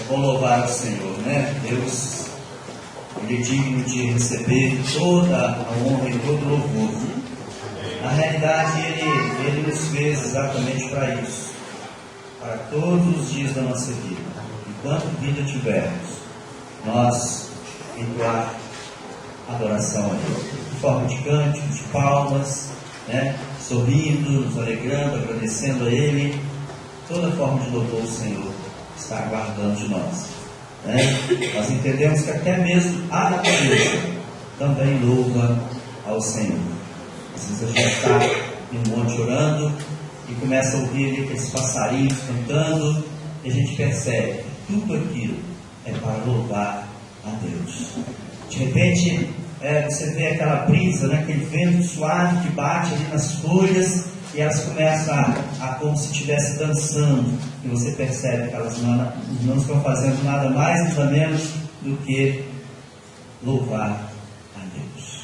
bom louvar o Senhor, né? Deus, Ele é digno de receber toda a honra e todo o louvor. Na realidade, Ele nos fez exatamente para isso, para todos os dias da nossa vida. Enquanto vida tivermos, nós entoar adoração a Ele, de forma de cânticos, de palmas, né? Sorrindo, nos alegrando, agradecendo a Ele. Toda forma de louvor o Senhor está aguardando de nós, né? Nós entendemos que até mesmo a natureza também louva ao Senhor. Às vezes a gente está em um monte orando e começa a ouvir ali aqueles passarinhos cantando, e a gente percebe que tudo aquilo é para louvar a Deus. De repente você vê aquela brisa, né? Aquele vento suave que bate ali nas folhas, e elas começam a como se estivesse dançando, e você percebe que elas não estão fazendo nada mais, nada menos do que louvar a Deus.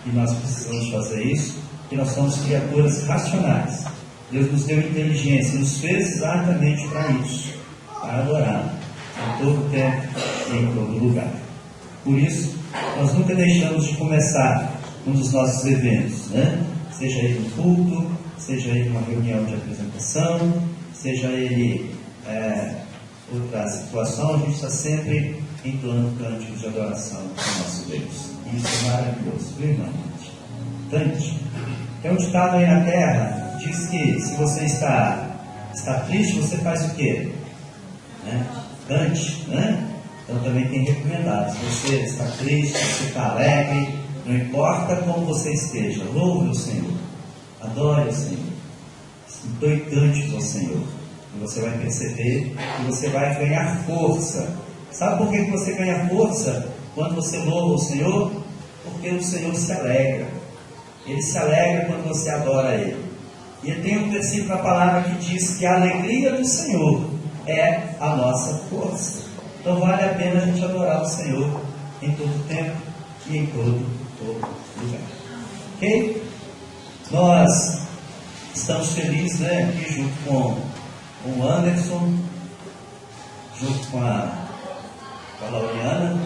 E nós precisamos fazer isso, porque nós somos criaturas racionais. Deus nos deu inteligência, nos fez exatamente para isso, para adorar em todo tempo e em todo lugar. Por isso, nós nunca deixamos de começar um dos nossos eventos, né? Seja ele um culto, seja ele uma reunião de apresentação, seja ele outra situação, a gente está sempre entoando cânticos de adoração ao nosso Deus. E isso é maravilhoso, viu, irmão? Cante. Tem um ditado aí na terra, diz que se você está triste, você faz o quê? Né? Cante, né? Então também tem recomendado, se você está triste, se você está alegre, não importa como você esteja, louve o Senhor, adore o Senhor, entoe cânticos ao Senhor, e você vai perceber que você vai ganhar força. Sabe por que você ganha força quando você louva o Senhor? Porque o Senhor se alegra. Ele se alegra quando você adora Ele. E tem um versículo na palavra que diz que a alegria do Senhor é a nossa força. Então vale a pena a gente adorar o Senhor em todo tempo e em todo lugar. Ok? Nós estamos felizes, né? Aqui junto com o Anderson, junto com a Lauriana.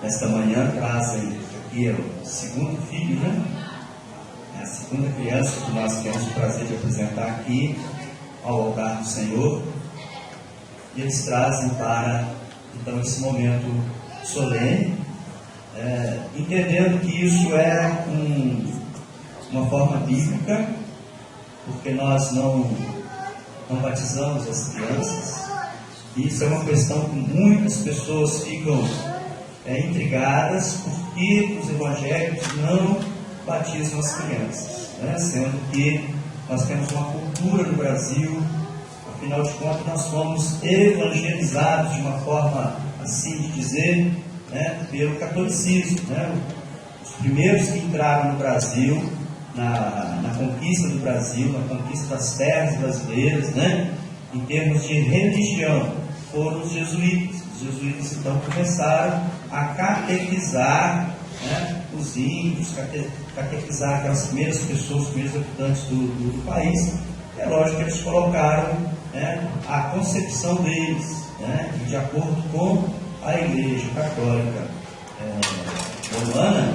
Nesta manhã trazem aqui o segundo filho, né? É a segunda criança que nós temos o prazer de apresentar aqui ao altar do Senhor. E eles trazem para, então, esse momento solene, entendendo que isso é uma forma bíblica, porque nós não batizamos as crianças. E isso é uma questão que muitas pessoas ficam intrigadas, porque os evangélicos não batizam as crianças, né? Sendo que nós temos uma cultura no Brasil. Afinal de contas, nós fomos evangelizados de uma forma, assim de dizer, né, pelo catolicismo, né? Os primeiros que entraram no Brasil, na conquista do Brasil, na conquista das terras brasileiras, né, em termos de religião, foram os jesuítas. Os jesuítas, então, começaram a catequizar, né, os índios, catequizar aquelas primeiras pessoas, os primeiros habitantes do país. É lógico que eles colocaram, né, a concepção deles, né, de acordo com a Igreja Católica Romana.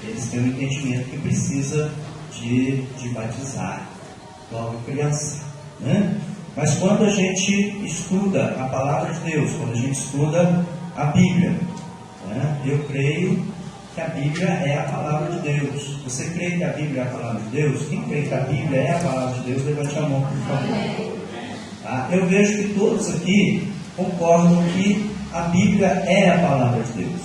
Eles têm um entendimento que precisa de batizar logo criança, né? Mas quando a gente estuda a palavra de Deus, quando a gente estuda a Bíblia, né, eu creio que a Bíblia é a palavra de Deus. Você crê que a Bíblia é a palavra de Deus? Quem crê que a Bíblia é a palavra de Deus, levante a mão, por favor. Tá? Eu vejo que todos aqui concordam que a Bíblia é a palavra de Deus.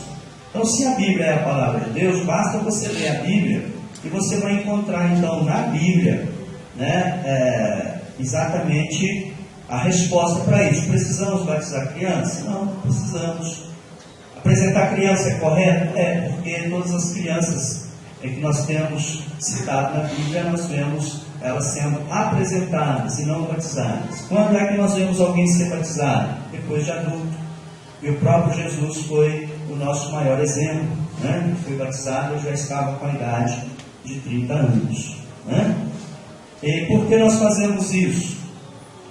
Então, se a Bíblia é a palavra de Deus, basta você ler a Bíblia e você vai encontrar, então, na Bíblia, né, exatamente a resposta para isso. Precisamos batizar criança? Não precisamos. Apresentar criança é correto? Porque todas as crianças que nós temos citado na Bíblia, nós vemos elas sendo apresentadas e não batizadas. Quando é que nós vemos alguém ser batizado? Depois de adulto. E o próprio Jesus foi o nosso maior exemplo, né? Ele foi batizado e já estava com a idade de 30 anos. Né? E por que nós fazemos isso?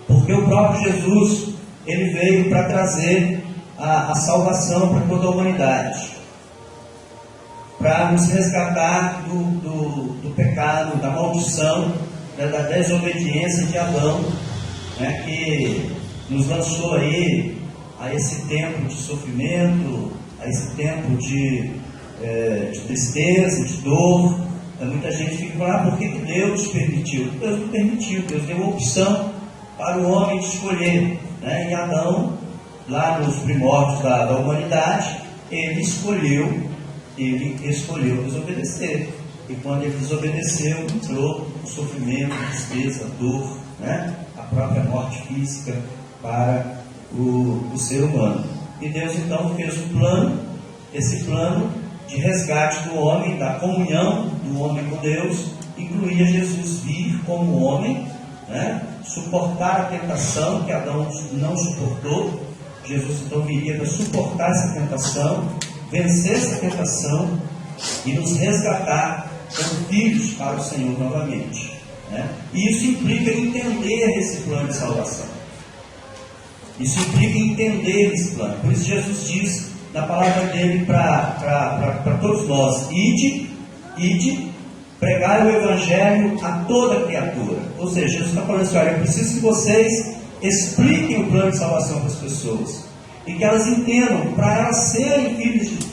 Porque o próprio Jesus, ele veio para trazer a salvação para toda a humanidade, para nos resgatar do pecado, da maldição, da desobediência de Adão, né, que nos lançou aí a esse tempo de sofrimento, a esse tempo de tristeza, de dor. Muita gente fica falando, por que Deus permitiu? Deus não permitiu, Deus deu a opção para o homem de escolher, né? E Adão, lá nos primórdios da humanidade, ele escolheu desobedecer. E quando ele desobedeceu, entrou o sofrimento, a tristeza, a dor, né? A própria morte física para o ser humano. E Deus então fez um plano, esse plano de resgate do homem, da comunhão do homem com Deus, incluía Jesus vir como homem, né? Suportar a tentação que Adão não suportou. Jesus então viria para suportar essa tentação, vencer essa tentação e nos resgatar como filhos para o Senhor novamente, né? E isso implica entender esse plano de salvação. Isso implica entender esse plano. Por isso Jesus diz na palavra dele para todos nós: ide, pregai o Evangelho a toda criatura. Ou seja, Jesus está falando assim: olha, eu preciso que vocês expliquem o plano de salvação para as pessoas, e que elas entendam, para elas serem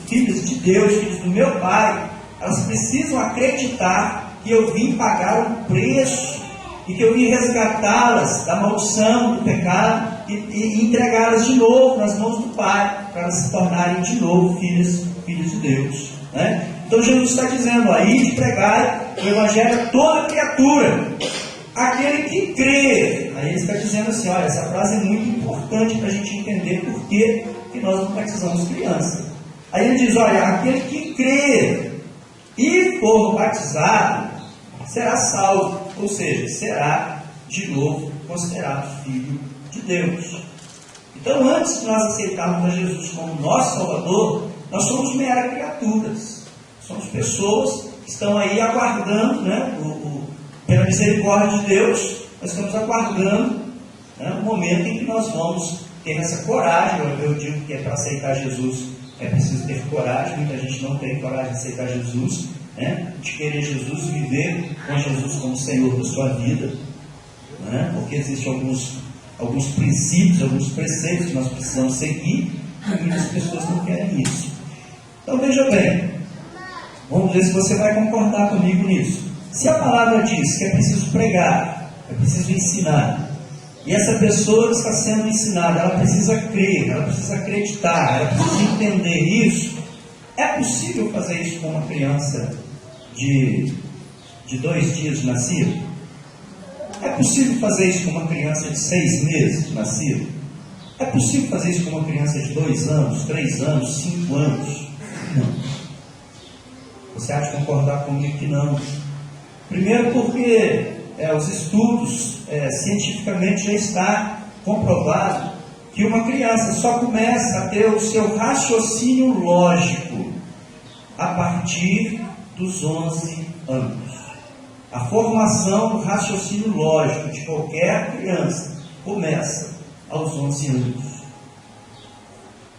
filhos de Deus, filhos do meu Pai, elas precisam acreditar que eu vim pagar um preço, e que eu vim resgatá-las da maldição, do pecado, e entregá-las de novo nas mãos do Pai, para elas se tornarem de novo filhos de Deus, né? Então Jesus está dizendo aí de pregar o Evangelho a toda criatura, aquele que crê. Aí ele está dizendo assim: olha, essa frase é muito importante para a gente entender por que nós não batizamos criança. Aí ele diz: olha, aquele que crê e for batizado será salvo, ou seja, será de novo considerado filho de Deus. Então, antes de nós aceitarmos a Jesus como nosso Salvador, nós somos meras criaturas, somos pessoas que estão aí aguardando, né, pela misericórdia de Deus. Nós estamos aguardando, né, o momento em que nós vamos ter essa coragem. Eu digo que para aceitar Jesus é preciso ter coragem. Muita gente não tem coragem de aceitar Jesus, né, de querer Jesus, viver com Jesus como Senhor da sua vida, né, porque existem alguns princípios, alguns preceitos que nós precisamos seguir, e muitas pessoas não querem isso. Então veja bem, vamos ver se você vai concordar comigo nisso. Se a palavra diz que é preciso pregar, é preciso ensinar, e essa pessoa que está sendo ensinada, ela precisa crer, ela precisa acreditar, ela precisa entender isso, é possível fazer isso com uma criança de 2 dias de nascido? É possível fazer isso com uma criança de 6 meses de nascido? É possível fazer isso com uma criança de 2 anos, 3 anos, 5 anos? Não. Você há de concordar comigo que não. Primeiro porque os estudos cientificamente já está comprovado que uma criança só começa a ter o seu raciocínio lógico a partir dos 11 anos. A formação do raciocínio lógico de qualquer criança começa aos 11 anos.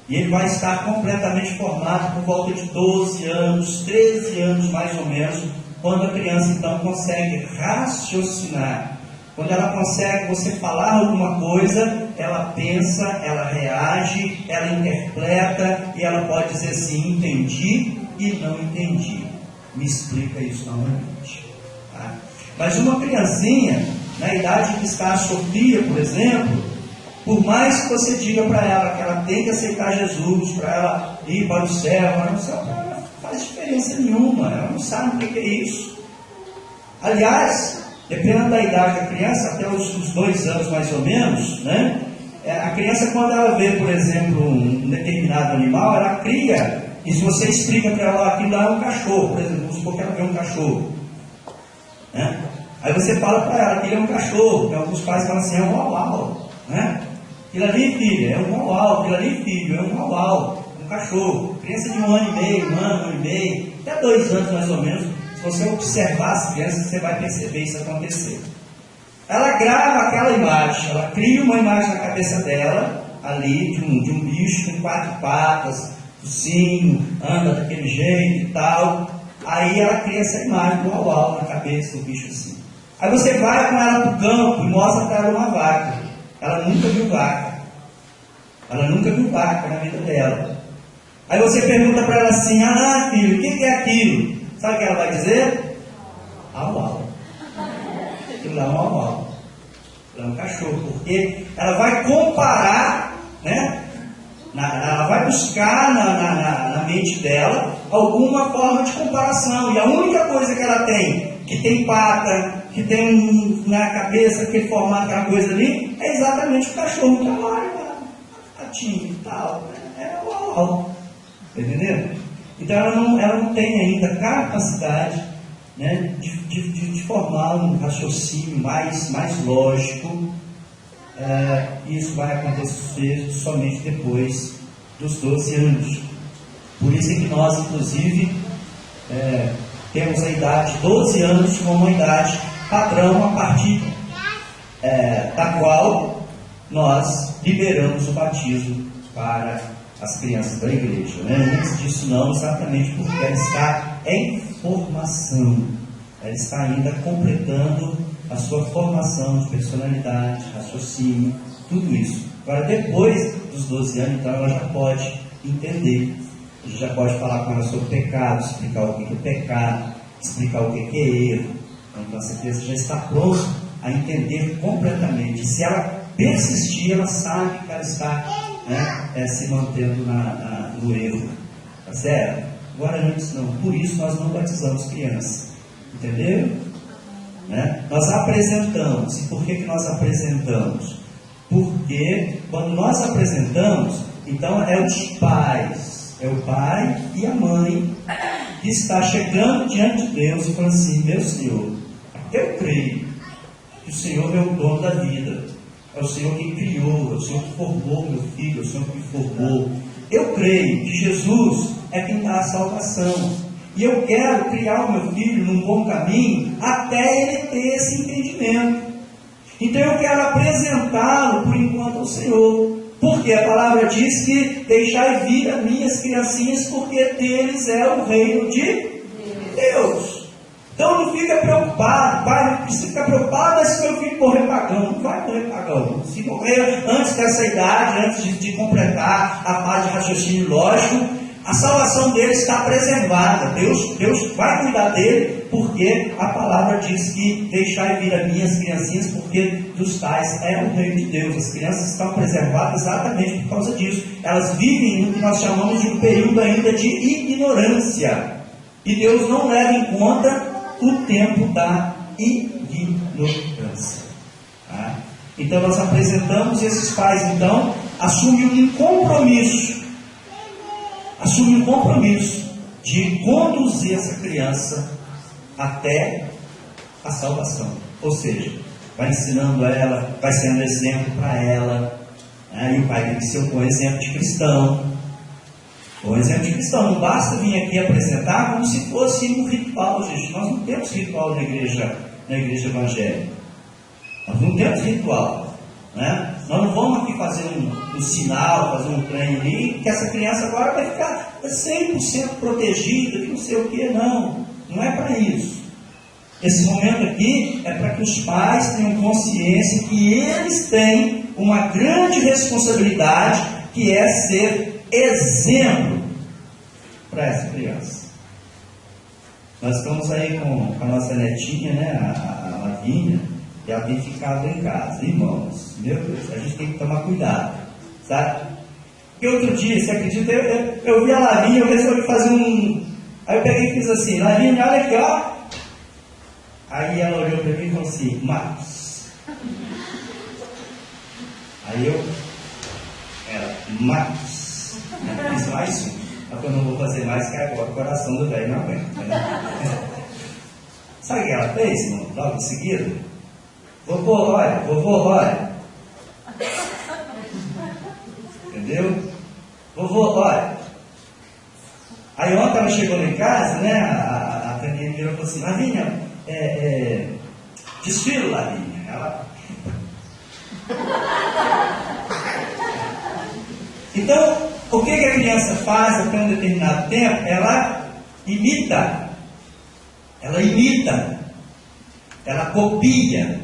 E ele vai estar completamente formado por volta de 12 anos, 13 anos mais ou menos, quando a criança então consegue raciocinar. Quando ela consegue você falar alguma coisa, ela pensa, ela reage, ela interpreta, e ela pode dizer assim: entendi e não entendi. Me explica isso novamente. Tá? Mas uma criancinha, na idade que está a Sofia, por exemplo, por mais que você diga para ela que ela tem que aceitar Jesus, para ela ir para o céu, para ela não faz diferença nenhuma, ela não sabe o que é isso. Aliás, dependendo da idade da criança, até os 2 anos mais ou menos, né? A criança, quando ela vê, por exemplo, um determinado animal, ela cria, e se você explica para ela, aquilo lá é um cachorro, por exemplo, vamos supor que ela vê um cachorro, né? Aí você fala para ela que ele é um cachorro, que alguns pais falam assim: é um uau-uau, né? Aquilo ali, filho, é um uau-uau, aquilo ali, filho, é um uau-uau, um cachorro. Criança de 1 ano e meio, 1 ano e meio, até 2 anos mais ou menos. Se você observar as crianças, você vai perceber isso acontecer. ela grava aquela imagem, ela cria uma imagem na cabeça dela, ali, de um bicho com 4 patas, focinho, anda daquele jeito e tal. Aí ela cria essa imagem do uau na cabeça do bicho assim. Aí você vai com ela para o campo e mostra para ela uma vaca. Ela nunca viu vaca. Ela nunca viu vaca na vida dela. Aí você pergunta para ela assim: ah, filho, o que é aquilo? Sabe o que ela vai dizer? Uau. Aquilo lá é um uau. É um cachorro, porque ela vai comparar, né? Ela vai buscar na mente dela alguma forma de comparação. E a única coisa que ela tem, que tem pata, que tem na cabeça aquele formato, aquela coisa ali, é exatamente o cachorro que ela olha, patinho e tal. É uau. Entendeu? Então ela não tem ainda capacidade, né, de formar um raciocínio mais lógico. Isso vai acontecer somente depois dos 12 anos. Por isso é que nós, inclusive, temos a idade 12 anos como uma idade padrão a partir da qual nós liberamos o batismo para as crianças da igreja, né? Antes disso não, exatamente porque ela está em formação, ela está ainda completando a sua formação de personalidade, raciocínio, tudo isso. Agora, depois dos 12 anos, então, ela já pode entender, já pode falar com ela sobre pecado, explicar o que é pecado, explicar o que é erro. Então, essa criança já está pronta a entender completamente. Se ela persistir, ela sabe que ela está, né, se mantendo no erro. Tá certo? Agora, antes não. Por isso, nós não batizamos crianças. Entenderam? Né? Nós apresentamos. E por que nós apresentamos? Porque quando nós apresentamos, então é os pais, é o pai e a mãe que está chegando diante de Deus e falando assim: meu Senhor, eu creio que o Senhor é o dono da vida, é o Senhor que criou, é o Senhor que formou meu filho, é o Senhor que me formou. Eu creio que Jesus é quem dá a salvação. E eu quero criar o meu filho num bom caminho até ele ter esse entendimento. Então eu quero apresentá-lo por enquanto ao Senhor. Porque a palavra diz que deixai vir as minhas criancinhas, porque deles é o reino de Deus. Então não fica preocupado, pai, não precisa ficar preocupado se meu filho morrer pagão. Não vai morrer pagão. Se morrer antes dessa idade, antes de completar a fase de raciocínio lógico, a salvação dele está preservada. Deus vai cuidar dele, porque a palavra diz que deixai vir as minhas criancinhas, porque dos tais é o reino de Deus. As crianças estão preservadas exatamente por causa disso. Elas vivem no que nós chamamos de um período ainda de ignorância. E Deus não leva em conta o tempo da ignorância. Tá? Então nós apresentamos esses pais, então, assumem um compromisso de conduzir essa criança até a salvação. Ou seja, vai ensinando ela, vai sendo exemplo para ela, né? E o pai tem que ser um bom exemplo de cristão. Bom exemplo de cristão. Não basta vir aqui apresentar como se fosse um ritual, gente. Nós não temos ritual na igreja evangélica. Nós não temos ritual, né? Nós não vamos aqui fazer um sinal, fazer um trem ali, que essa criança agora vai ficar 100% protegida, que não sei o que, não. Não é para isso. Esse momento aqui é para que os pais tenham consciência que eles têm uma grande responsabilidade, que é ser exemplo para essa criança. Nós estamos aí com a nossa netinha, né, a Lavínia, e ela tem ficado em casa. Irmãos, meu Deus, a gente tem que tomar cuidado, sabe? Porque outro dia, você acredita, eu vi a Lavínia, eu resolvi fazer aí eu peguei e fiz assim: Lavínia, olha aqui, ó. Aí ela olhou para mim e falou assim: Marcos. Aí Marcos. Eu fiz mais um. Mas eu não vou fazer mais, que agora o coração do velho não aguenta, né? Sabe o que ela fez, irmão? Logo em seguida: vovô, olha. Entendeu? Vovô, olha. Aí ontem ela chegou lá em casa, né? A Taninha virou e falou assim: Lavínia, desfilo, Lavínia. Ela... Então, o que a criança faz até um determinado tempo? Ela imita, ela copia.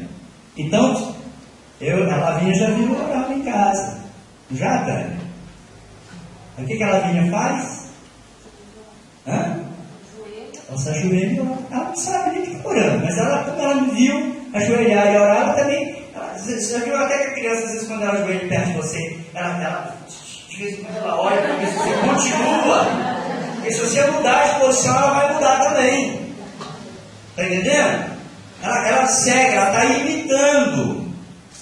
Então, a Lavínia já viu orar em casa, já, Tânia? O que a Lavínia faz? Ela se ajoelha e ora. Ela não sabe nem que está orando, mas quando ela me viu ajoelhar e orar, ela também. Você já viu até que a criança, às vezes, quando ela ajoelha perto de você, de vez em quando ela olha para ver se você continua. Porque se você mudar de posição, ela vai mudar também. Está entendendo? Ela segue, ela está imitando.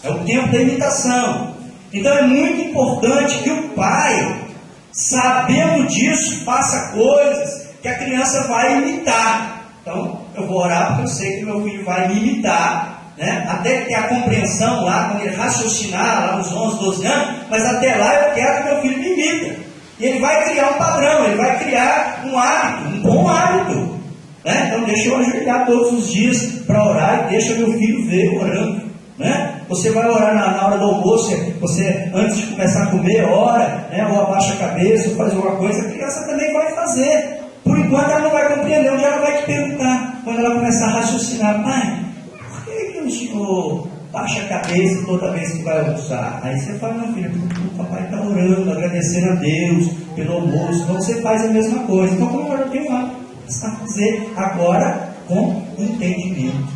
É o tempo da imitação. Então é muito importante que o pai, sabendo disso, faça coisas que a criança vai imitar. Então, eu vou orar porque eu sei que meu filho vai me imitar, né? Até ter a compreensão lá, quando ele raciocinar, lá nos 11, 12 anos, mas até lá eu quero que meu filho me imita. E ele vai criar um padrão, ele vai criar um hábito, um bom hábito, né? Então, deixa eu ajoelhar todos os dias para orar e deixa meu filho ver orando, né? Você vai orar na hora do almoço, você antes de começar a comer, ora, né? Ou abaixa a cabeça, ou faz alguma coisa, a criança também vai fazer. Por enquanto ela não vai compreender, onde ela vai te perguntar, quando ela começar a raciocinar: pai, por que o senhor baixa a cabeça toda vez que vai almoçar? Aí você fala: meu filho, o papai está orando, agradecendo a Deus pelo almoço. Então você faz a mesma coisa. Então, como eu tenho lá, você vai fazer agora com entendimento.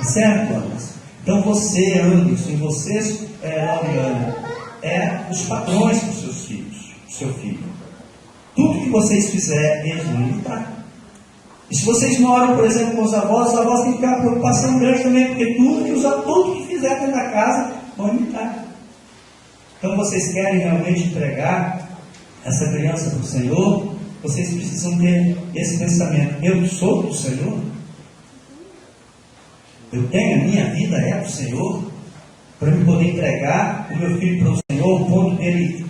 Certo, Anderson? Então você, Anderson, e vocês, Lauriana, os padrões dos seus filhos, do seu filho. Tudo que vocês fizerem, eles vão imitar. E se vocês moram, por exemplo, com os avós têm que ter uma preocupação grande também, porque tudo que fizer dentro da casa, vão imitar. Então, vocês querem realmente entregar essa criança para o Senhor, vocês precisam ter esse pensamento: eu sou do Senhor? Eu tenho, a minha vida é do Senhor? Para eu poder entregar o meu filho para o Senhor, ao ponto dele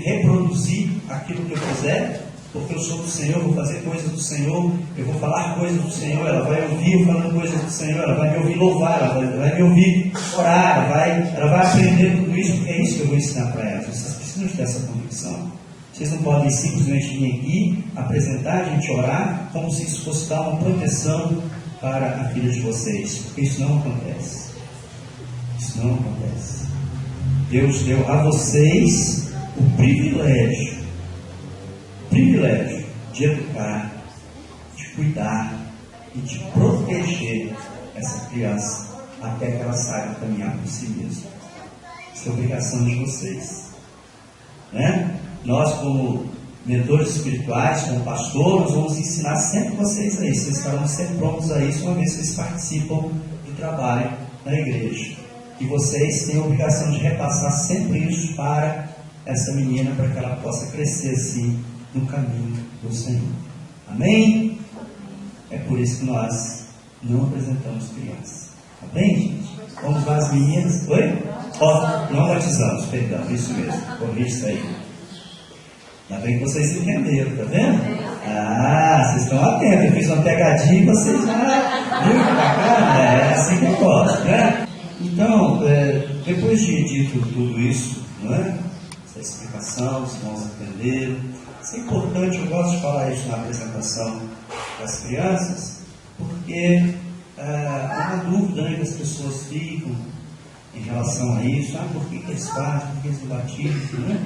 reproduzir aquilo que eu fizer, porque eu sou do Senhor, eu vou fazer coisas do Senhor, eu vou falar coisas do Senhor, ela vai ouvir eu falando coisas do Senhor, ela vai me ouvir louvar, ela vai me ouvir orar, ela vai aprender tudo isso, porque é isso que eu vou ensinar para elas. Vocês precisam ter essa convicção. Vocês não podem simplesmente vir aqui, apresentar, a gente orar, como se isso fosse dar uma proteção para a filha de vocês, porque isso não acontece. Isso não acontece. Deus deu a vocês o privilégio de educar, de cuidar e de proteger essa criança até que ela saiba caminhar por si mesma. Isso é obrigação de vocês, né? Nós, como mentores espirituais, como pastor, nós vamos ensinar sempre vocês a isso. Vocês estarão sempre prontos a isso uma vez que vocês participam do trabalho na igreja. E vocês têm a obrigação de repassar sempre isso para essa menina, para que ela possa crescer assim no caminho do Senhor. Amém? É por isso que nós não apresentamos crianças. Tá bem, gente? Vamos lá, as meninas. Oi? Não batizamos, perdão, isso mesmo. Corrija isso aí. Ainda bem que vocês entenderam, tá vendo? Vocês estão atentos. Eu fiz uma pegadinha e vocês já viram que bacana? É assim que eu gosto, né? Então, depois de dito tudo isso, não é? Essa explicação, os irmãos entenderam. Isso é importante, eu gosto de falar isso na apresentação das crianças, porque há uma dúvida, né, que as pessoas ficam em relação a isso. Por que eles fazem, por que eles não batizam, né?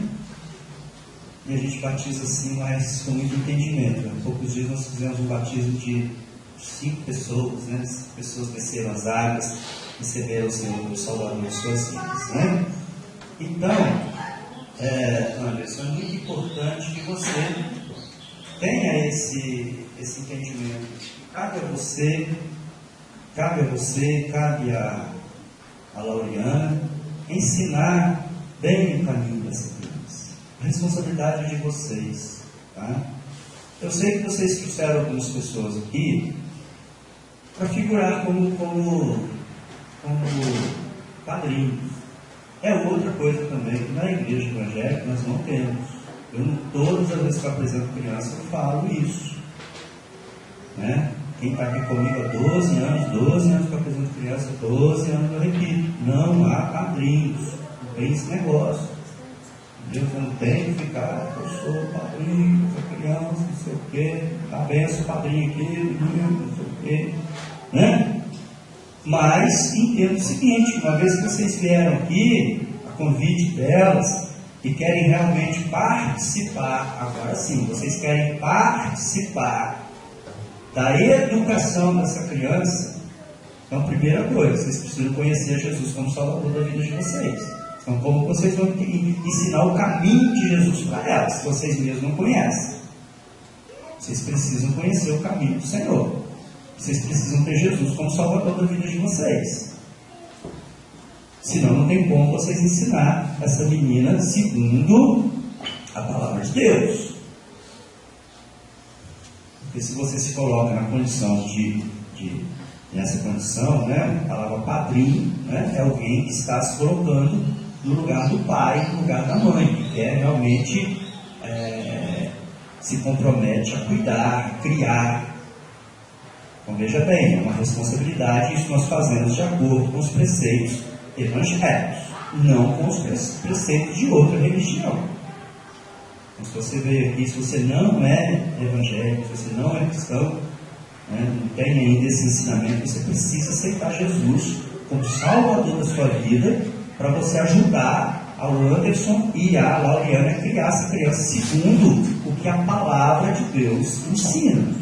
E a gente batiza assim, mas com muito entendimento. Há poucos dias nós fizemos um batismo de 5 pessoas, né? 5 pessoas desceram as águas, receberam o Senhor, o Salvador de suas vidas, né? Então, Anderson, é muito importante que você tenha esse entendimento. Cabe a você, cabe a Lauriana ensinar bem o caminho dessa criança. A responsabilidade é de vocês, tá? Eu sei que vocês trouxeram algumas pessoas aqui para figurar como padrinhos. É outra coisa também que na igreja evangélica nós não temos. Todas as vezes que eu apresento criança, eu falo isso, né? Quem está aqui comigo há 12 anos que eu apresento criança, 12 anos eu repito, não há padrinhos, não tem esse negócio. Deus não tem que ficar, eu sou padrinho, sou criança, não sei o quê, tá bem, eu sou padrinho aqui, não sei o quê, né? Mas entendo o seguinte, uma vez que vocês vieram aqui, a convite delas, e querem realmente participar, agora sim, vocês querem participar da educação dessa criança, então, primeira coisa, vocês precisam conhecer Jesus como Salvador da vida de vocês. Então, como vocês vão ensinar o caminho de Jesus para elas, se vocês mesmos não conhecem? Vocês precisam conhecer o caminho do Senhor. Vocês precisam ter Jesus como Salvador da vida de vocês. Senão não tem como vocês ensinar essa menina segundo a palavra de Deus. Porque se você se coloca na condição nessa condição, né, a palavra padrinho, né, é alguém que está se colocando no lugar do pai, no lugar da mãe, que quer realmente se compromete a cuidar, a criar. Então veja bem, é uma responsabilidade, isso nós fazemos de acordo com os preceitos evangélicos, não com os preceitos de outra religião. Então, se você veio aqui, se você não é evangélico, se você não é cristão, né, não tem ainda esse ensinamento, você precisa aceitar Jesus como Salvador da sua vida, para você ajudar ao Anderson e a Lauriana a criar essa criança segundo o que a palavra de Deus ensina.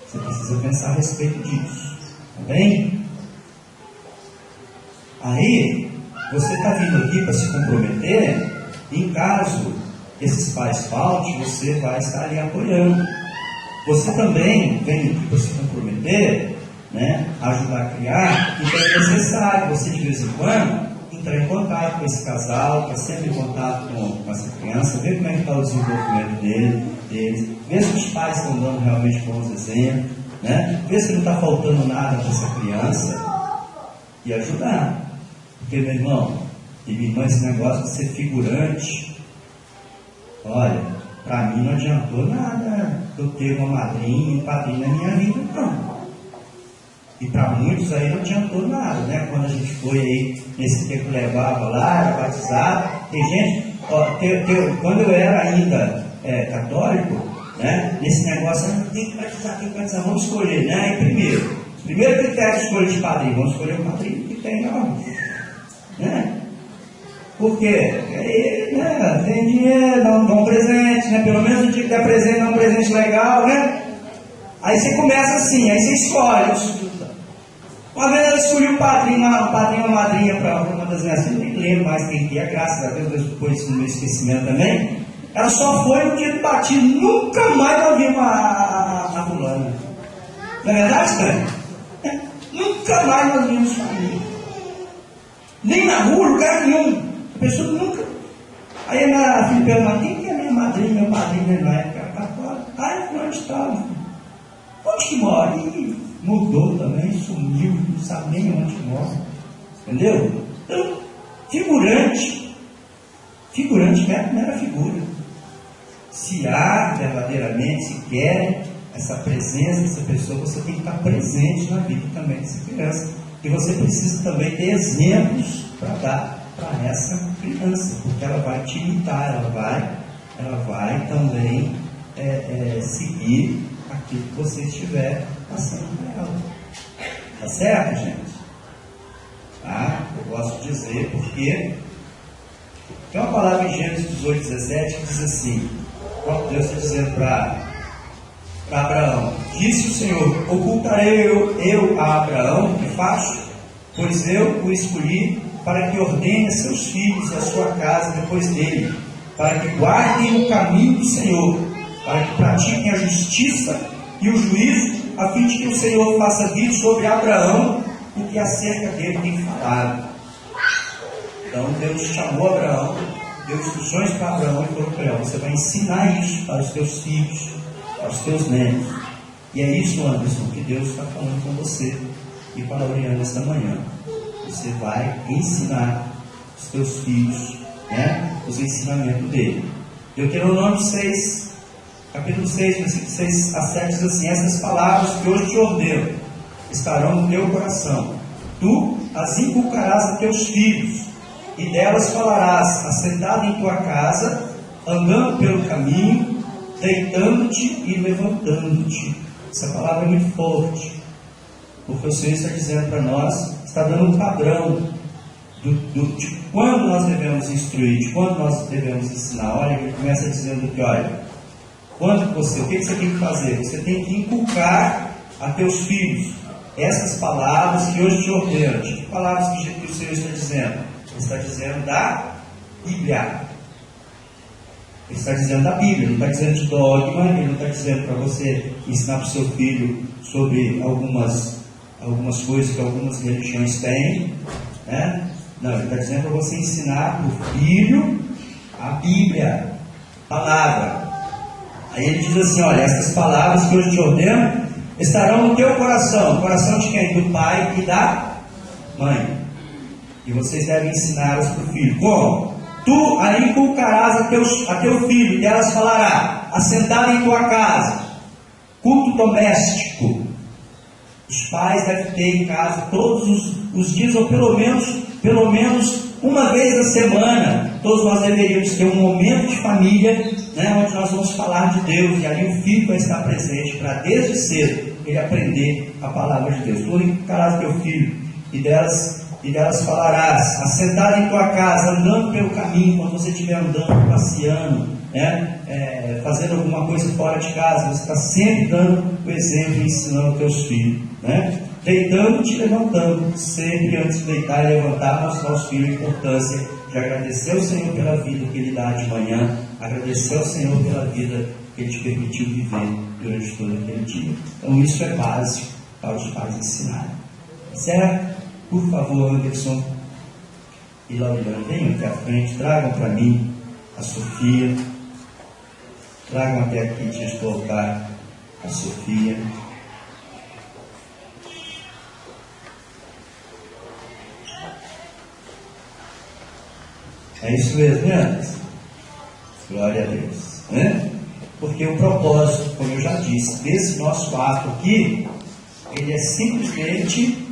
Você precisa pensar a respeito disso, tá bem? Aí, você está vindo aqui para se comprometer, e em caso esses pais faltem, você vai estar ali apoiando. Você também vem aqui para se comprometer, né, ajudar a criar, então é necessário você de vez em quando entrar em contato com esse casal, estar sempre em contato com essa criança, ver como é que está o desenvolvimento deles, ver se os pais estão dando realmente bons exemplos, né, ver se não está faltando nada para essa criança e ajudar. Porque, meu irmão e minha irmã, esse negócio de ser figurante, olha, para mim não adiantou nada eu ter uma madrinha e um padrinho na minha vida, não. E para muitos aí não adiantou nada, né? Quando a gente foi aí, nesse tempo levava lá, era batizado, tem gente, quando eu era ainda católico, né? Nesse negócio, tem que batizar, vamos escolher, né? Aí primeiro critério de escolha de padrinho, vamos escolher o padrinho que tem nome, né? Por quê? Aí, né, tem dinheiro, dá um presente, né? Pelo menos o dia que der presente, dá um presente legal, né? Aí você começa assim, aí você escolhe. Uma vez eu escolhi um padrinho, uma madrinha para uma das minhas filhas, nem lembro mais quem que é, graças a Deus, depois no meu esquecimento também. Ela só foi no dia do batismo, nunca mais eu vi a fulana. Não é verdade, cara? Nunca mais nós vimos família. Nem na rua, lugar nenhum. A pessoa nunca. Aí a minha filha perguntou, quem que é minha madrinha, meu padrinho na época? Ela está fora. Ah, é onde está? Onde que mora? E mudou também, sumiu, não sabe nem onde mora. Entendeu? Então, figurante não é a primeira figura. Se há verdadeiramente, se quer essa presença dessa pessoa, você tem que estar presente na vida também dessa criança. E você precisa também ter exemplos para dar para essa criança, porque ela vai te imitar, ela vai também seguir aquilo que você estiver passando para ela. Tá certo, gente? Tá? Eu gosto de dizer porque tem uma palavra em Gênesis 18:17 que diz assim, Deus está dizendo para Abraão, disse o Senhor, ocultarei eu a Abraão, que faço? Pois eu o escolhi para que ordene a seus filhos e a sua casa depois dele, para que guardem o caminho do Senhor, para que pratiquem a justiça e o juízo, a fim de que o Senhor faça vir sobre Abraão o que acerca dele tem falado. Então Deus chamou Abraão, deu instruções para Abraão e falou para ele, você vai ensinar isso para os teus filhos, para os teus netos. E é isso, Anderson, que Deus está falando com você e para a Oriana esta manhã. Você vai ensinar os teus filhos, né, os ensinamentos dele. Deuteronômio 6, capítulo 6, versículo 6 a 7 diz assim: essas palavras que hoje te ordeno estarão no teu coração. Tu as inculcarás a teus filhos, e delas falarás, assentado em tua casa, andando pelo caminho, deitando-te e levantando-te. Essa palavra é muito forte, porque o Senhor está dizendo para nós, está dando um padrão de quando nós devemos instruir, de quando nós devemos ensinar. Olha, ele começa dizendo que, olha, o que você tem que fazer? Você tem que inculcar a teus filhos essas palavras que hoje te ordeno. Que palavras que o Senhor está dizendo? Ele está dizendo da Bíblia. Ele está dizendo da Bíblia, não está dizendo de dogma, ele não está dizendo para você ensinar para o seu filho sobre algumas coisas que algumas religiões têm, né? Não, ele está dizendo para você ensinar para o filho a Bíblia, a palavra. Aí ele diz assim: olha, essas palavras que hoje te ordeno estarão no teu coração. No coração de quem? Do pai e da mãe. E vocês devem ensiná-las para o filho. Como? Tu a inculcarás a teu filho, e delas falará, assentado em tua casa. Culto doméstico. Os pais devem ter em casa todos os dias, ou pelo menos uma vez na semana. Todos nós deveríamos ter um momento de família, né, onde nós vamos falar de Deus, e ali o filho vai estar presente para desde cedo ele aprender a palavra de Deus. Tu inculcarás teu filho, e delas falarás, assentado em tua casa, andando pelo caminho, quando você estiver andando, passeando, né, fazendo alguma coisa fora de casa, você está sempre dando o exemplo e ensinando aos teus filhos, né? Deitando-te e levantando, sempre antes de deitar e levantar, mostrar aos filhos a importância de agradecer ao Senhor pela vida que Ele dá de manhã, agradecer ao Senhor pela vida que Ele te permitiu viver durante todo aquele dia. Então isso é básico para os pais ensinarem, certo? Por favor, Anderson e Lauriane, venham aqui à frente, tragam para mim a Sofia, tragam até aqui antes de colocar a Sofia. É isso mesmo, né, Anderson? Glória a Deus, né? Porque o propósito, como eu já disse, desse nosso ato aqui, ele é simplesmente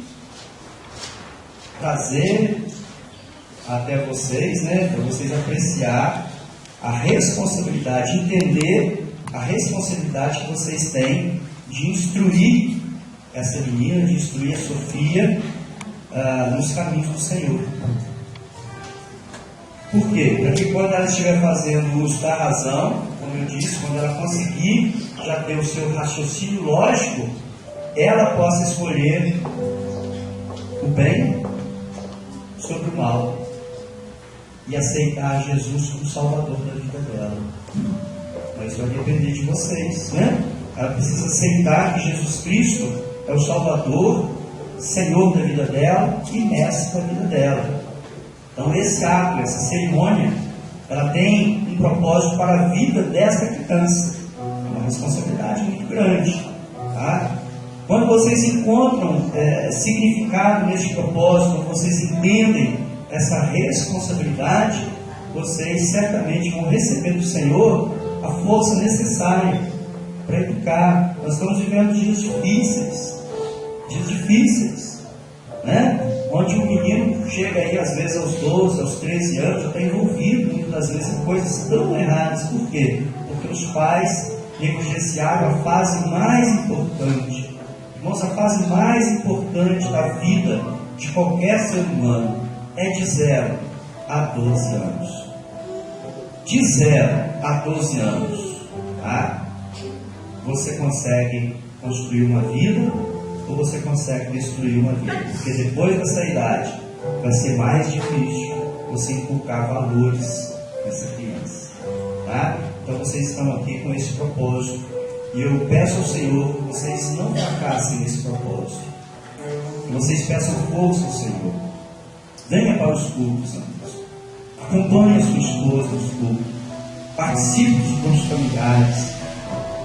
trazer até vocês, né, para vocês apreciar a responsabilidade, entender a responsabilidade que vocês têm de instruir essa menina, de instruir a Sofia nos caminhos do Senhor. Por quê? Para que quando ela estiver fazendo uso da razão, como eu disse, quando ela conseguir já ter o seu raciocínio lógico, ela possa escolher o bem sobre o mal e aceitar Jesus como Salvador da vida dela. Mas isso vai depender de vocês, né? Ela precisa aceitar que Jesus Cristo é o Salvador, Senhor da vida dela e Mestre da vida dela. Então esse ato, essa cerimônia, ela tem um propósito para a vida desta criança. É uma responsabilidade muito grande, tá? Quando vocês encontram significado neste propósito, quando vocês entendem essa responsabilidade, vocês certamente vão receber do Senhor a força necessária para educar. Nós estamos vivendo dias difíceis, né? Onde o menino chega aí às vezes aos 12, aos 13 anos, já está envolvido muitas das vezes em coisas tão erradas. Por quê? Porque os pais negligenciaram a fase mais importante. Irmãos, a fase mais importante da vida de qualquer ser humano é de 0 a 12 anos. De 0 a 12 anos, tá? Você consegue construir uma vida ou você consegue destruir uma vida? Porque depois dessa idade vai ser mais difícil você inculcar valores nessa criança, tá? Então vocês estão aqui com esse propósito, e eu peço ao Senhor que vocês não fracassem nesse propósito, que vocês peçam força ao Senhor. Venha para os cultos, amigos. Acompanhe a sua esposa nos cultos. Participe dos grupos familiares.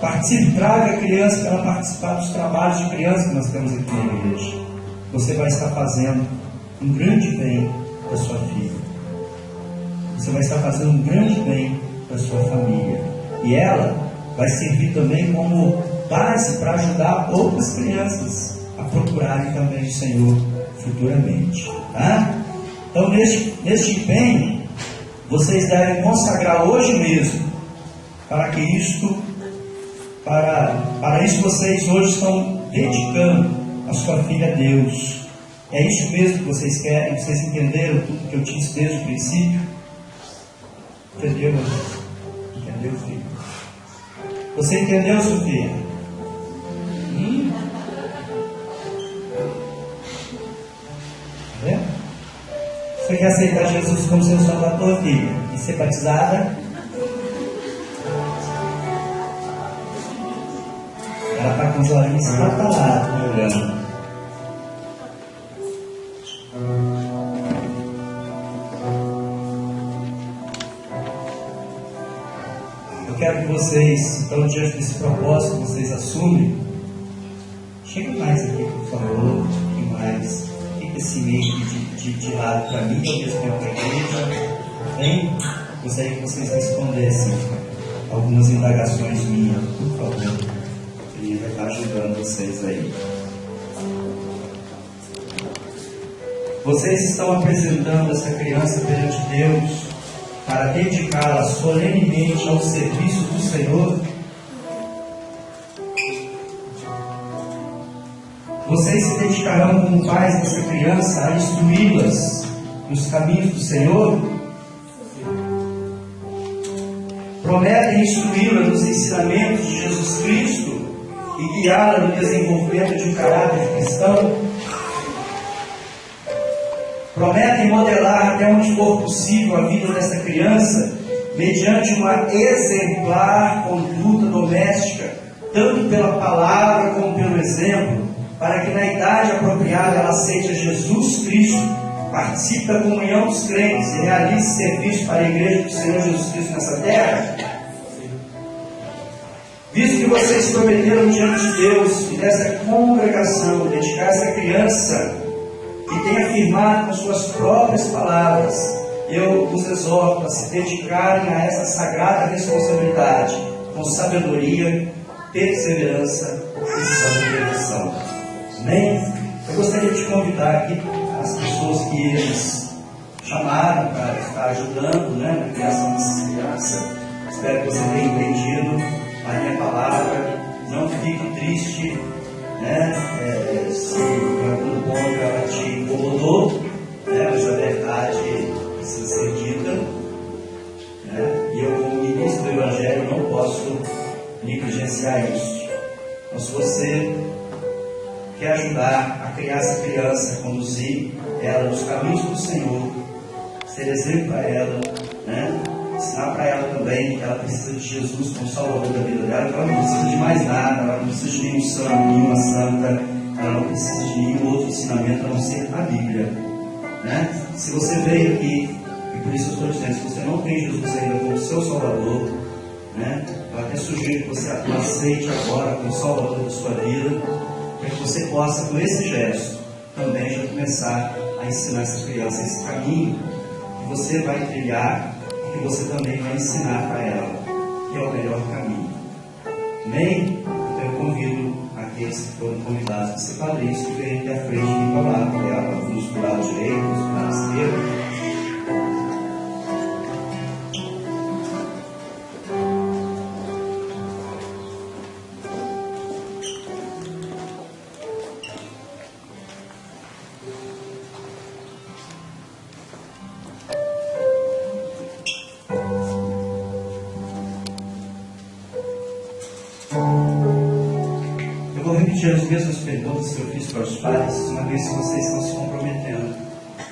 Participe, traga a criança para participar dos trabalhos de criança que nós temos aqui na igreja. Você vai estar fazendo um grande bem para sua filha. Você vai estar fazendo um grande bem para sua família. E ela vai servir também como base para ajudar outras crianças a procurarem também o Senhor futuramente. Tá? Então, neste empenho, vocês devem consagrar hoje mesmo, para isso vocês hoje estão dedicando a sua filha a Deus. É isso mesmo que vocês querem? Vocês entenderam tudo que eu disse desde o princípio? Entendeu, meu Deus? Entendeu, filho? Você entendeu, Sofia? Você quer aceitar Jesus como seu Salvador, filha? E ser batizada? Ela está com os olhinhos espatalados, me olhando. Eu quero que vocês, então, diante desse propósito que vocês assumem, cheguem mais aqui, por favor, e mais. Fica esse meio de lado para mim, ao mesmo tempo para a igreja. Bem, gostaria que vocês respondessem algumas indagações minhas, por favor. Ele vai estar ajudando vocês aí. Vocês estão apresentando essa criança perante Deus para dedicá-la solenemente ao serviço do Senhor? Vocês se dedicarão como pais dessa criança a instruí-las nos caminhos do Senhor? Prometem instruí-la nos ensinamentos de Jesus Cristo e guiá-la no desenvolvimento de um caráter cristão? Prometem modelar até onde for possível a vida dessa criança mediante uma exemplar conduta doméstica, tanto pela palavra como pelo exemplo, para que na idade apropriada ela aceite a Jesus Cristo, participe da comunhão dos crentes e realize serviço para a igreja do Senhor Jesus Cristo nessa terra? Visto que vocês prometeram diante de Deus e dessa congregação dedicar essa criança e têm afirmado com suas próprias palavras, eu os exorto a se dedicarem a essa sagrada responsabilidade com sabedoria, perseverança e sabedoria. Amém? Eu gostaria de convidar aqui as pessoas que eles chamaram para estar ajudando, na criação dessas crianças. Espero que você tenha entendido a minha palavra. Não fique triste, se em algum ponto ela te incomodou, mas a verdade precisa ser dita. E eu, como ministro do Evangelho, não posso negligenciar isso. Então, se você quer ajudar a criar essa criança, conduzir ela nos caminhos do Senhor, ser exemplo para ela, ensinar para ela também que ela precisa de Jesus como Salvador da vida dela, que ela não precisa de mais nada, ela não precisa de nenhum santo, nenhuma santa, ela não precisa de nenhum outro ensinamento a não ser a Bíblia. Se você veio aqui, e por isso eu estou dizendo, se você não tem Jesus ainda como seu Salvador, eu até sugiro que você o aceite agora como Salvador da sua vida, para que você possa, com esse gesto, também já começar a ensinar essa criança esse caminho que você vai trilhar e que você também vai ensinar para ela, que é o melhor caminho. Amém? Então eu convido aqueles que foram convidados a ser padrinhos que venham aqui à frente e falar para ela, uns do lado direito, uns do lado esquerdo. As mesmas perguntas que eu fiz para os pais, uma vez que vocês estão se comprometendo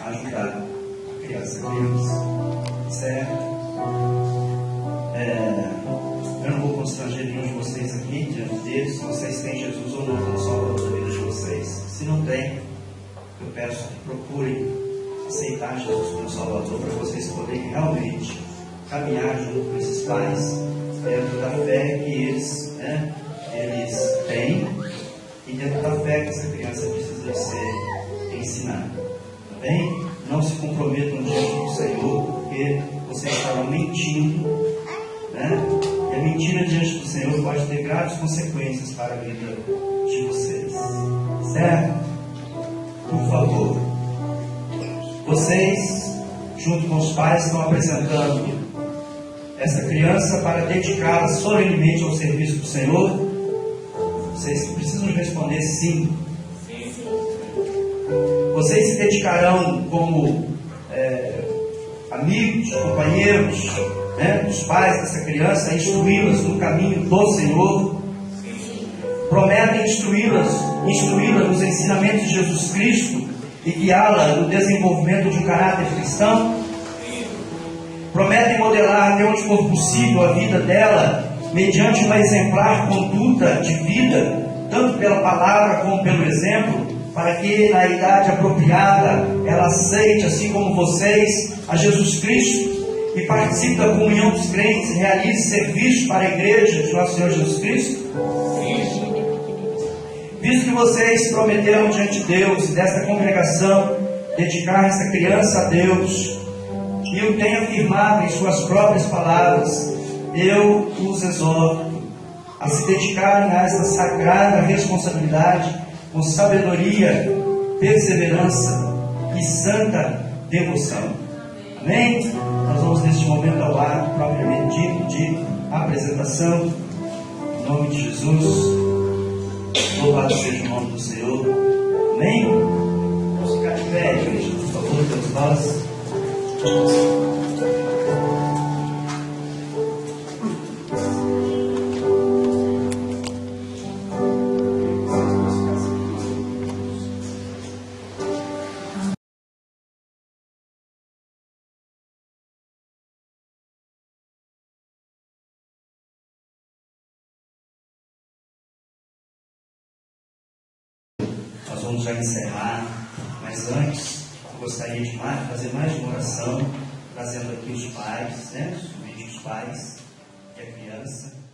a ajudar a criança deles, certo? Eu não vou constranger nenhum de vocês aqui diante deles, se vocês têm Jesus ou não como Salvador da vida de vocês. Se não tem, eu peço que procurem aceitar Jesus como Salvador para vocês poderem realmente caminhar junto com esses pais dentro da fé que eles têm. E dentro da fé que essa criança precisa ser ensinada. Tá bem? Não se comprometam diante do Senhor, porque vocês estarão mentindo. E a mentira diante do Senhor pode ter graves consequências para a vida de vocês. Certo? Por favor, vocês, junto com os pais, estão apresentando essa criança para dedicá-la solenemente ao serviço do Senhor. Vocês precisam responder sim. Vocês se dedicarão como amigos, companheiros, dos pais dessa criança, a instruí-las no caminho do Senhor. Prometem instruí-las nos ensinamentos de Jesus Cristo e guiá-la no desenvolvimento de um caráter cristão. Prometem modelar até onde for possível a vida dela mediante uma exemplar conduta de vida, tanto pela palavra como pelo exemplo, para que na idade apropriada ela aceite, assim como vocês, a Jesus Cristo e participe da comunhão dos crentes e realize serviço para a igreja de nosso Senhor Jesus Cristo. Visto que vocês prometeram diante de Deus e desta congregação dedicar esta criança a Deus, e o tem afirmado em suas próprias palavras, eu os exorto a se dedicarem a esta sagrada responsabilidade com sabedoria, perseverança e santa devoção. Amém? Nós vamos neste momento ao ato propriamente dito de apresentação. Em nome de Jesus, louvado seja o nome do Senhor. Amém? Vamos ficar de pé, igreja, por favor, todos nós. Nós vamos já encerrar, mas antes eu gostaria de fazer mais uma oração, trazendo aqui os pais, os pais e a criança.